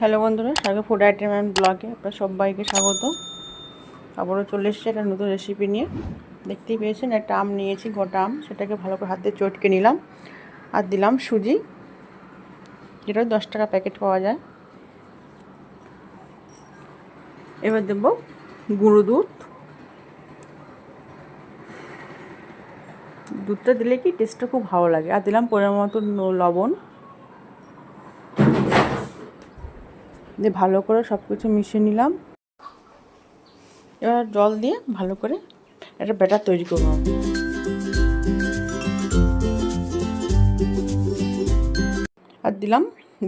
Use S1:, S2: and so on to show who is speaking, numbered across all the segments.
S1: Hello বন্ধুরা, সাগর food item and ব্লগে আপনার সবাইকে স্বাগত। আবারও চলে এসেছি একটা নতুন রেসিপি নিয়ে। দেখতেই পেয়েছেন, একটা আম নিয়েছি, গোটা আম। সেটাকে ভালো করে হাত দিয়ে চটকে নিলাম আর দিলাম সুজি, যেটা 10 টাকা প্যাকেট পাওয়া যায়। এবার দেবো গুঁড়ো দুধ। দুধটা দিলে কি টেস্টটা খুব ভালো লাগে। আর দিলাম পরিমাণ মতো লবণ দিয়ে ভালো করে সব কিছু মিশিয়ে নিলাম। এবার জল দিয়ে ভালো করে একটা ব্যাটার তৈরি করব। আর দিলাম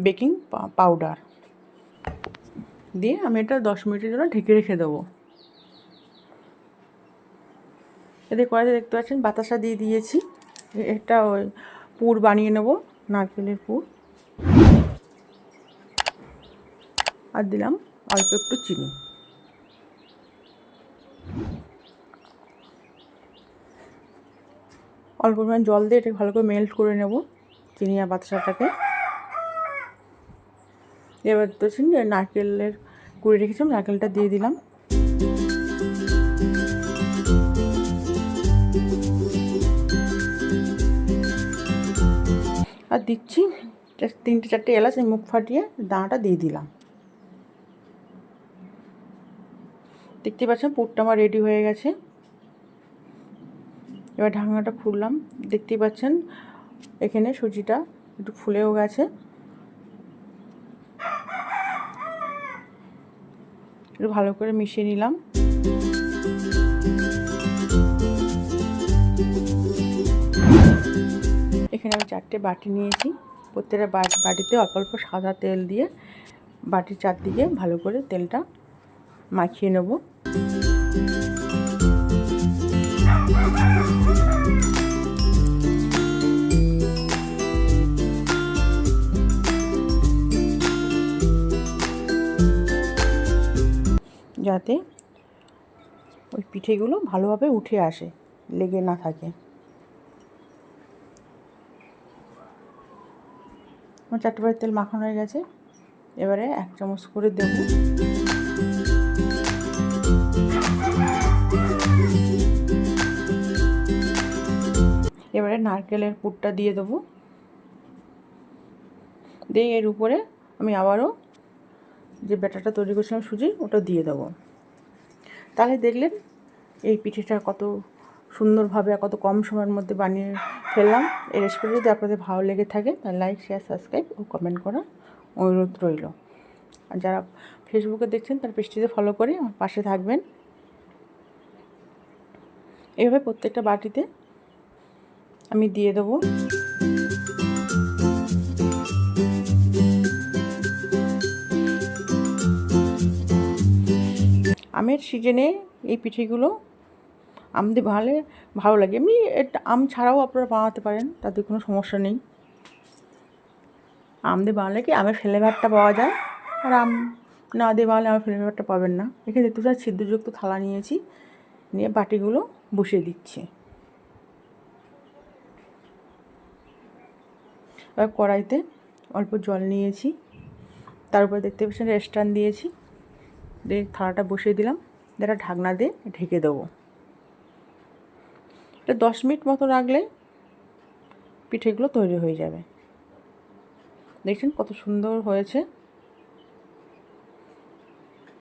S1: বেকিং পাউডার দিয়ে আমি এটা 10 মিনিটের জন্য ঢেকে রেখে দেবো। এতে কড়াইতে দেখতে পাচ্ছেন বাতাসা দিয়ে দিয়েছি। এটা ওই পুর বানিয়ে নেব, নারকেলের পুর। আর দিলাম অল্প একটু চিনি। অল্প পরিমাণ জল দিয়ে এটা ভালো করে মেল্ট করে নেব, চিনি আর বাতাসাটাকে। এবার তো নারকেলের কুড়ে রেখেছিলাম, নারকেলটা দিয়ে দিলাম। আর দিচ্ছি 3-4টে এলাচ মুখ ফাটিয়ে দানাটা দিয়ে দিলাম। দেখতে পাচ্ছেন পুরটা আমার রেডি হয়ে গেছে। এবার ঢাকনাটা খুললাম। দেখতেই পাচ্ছেন এখানে সুজিটা একটু ফুলেও গেছে। একটু ভালো করে মিশিয়ে নিলাম। এখানে আমি 4টে বাটি নিয়েছি। প্রত্যেকটা বাটিতে অল্প অল্প সাদা তেল দিয়ে বাটির চারদিকে ভালো করে তেলটা মাখিয়ে নেব। যাতে ওই পিঠেগুলো ভালোভাবে উঠে আসে, লেগে না থাকে। আমার 4টে বাটি তেল মাখানো হয়ে গেছে। এবারে 1 চামচ করে দেব। এবারে নারকেলের পুরটা দিয়ে দেবো। দিয়ে এর উপরে আমি আবারও যে ব্যাটারটা তৈরি করেছিলাম সুজির, ওটা দিয়ে দেবো। তাহলে দেখলেন এই পিঠেটা কত সুন্দরভাবে কত কম সময়ের মধ্যে বানিয়ে ফেললাম। এই রেসিপিটা যদি আপনাদের ভালো লেগে থাকে তাহলে লাইক, শেয়ার, সাবস্ক্রাইব ও কমেন্ট করার অনুরোধ রইল। আর যারা ফেসবুকে দেখছেন তার পেজটিতে ফলো করে আমার পাশে থাকবেন। এইভাবে প্রত্যেকটা বাটিতে আমি দিয়ে দেবো। আমের সিজনে এই পিঠেগুলো আম দিয়ে বানালে ভালো লাগে। এমনি এটা আম ছাড়াও আপনারা বানাতে পারেন, তাতে কোনো সমস্যা নেই। আম দিয়ে বানালে কি আমের ফ্লেভারটা পাওয়া যায়, আর আম না দিয়ে বানালে আমের ফ্লেভারটা পাবেন না। এখানে দেখতে পাচ্ছেন ছিদ্রযুক্ত থালা নিয়েছি, নিয়ে বাটিগুলো বসিয়ে দিচ্ছি। এবার কড়াইতে অল্প জল নিয়েছি, তার উপরে দেখতে পাচ্ছেন স্ট্যান্ড দিয়েছি, দিয়ে থালাটা বসিয়ে দিলাম। এটা ঢাকনা দিয়ে ঢেকে দেবো। এটা 10 মিনিট মতো রাখলে পিঠেগুলো তৈরি হয়ে যাবে। দেখছেন কত সুন্দর হয়েছে।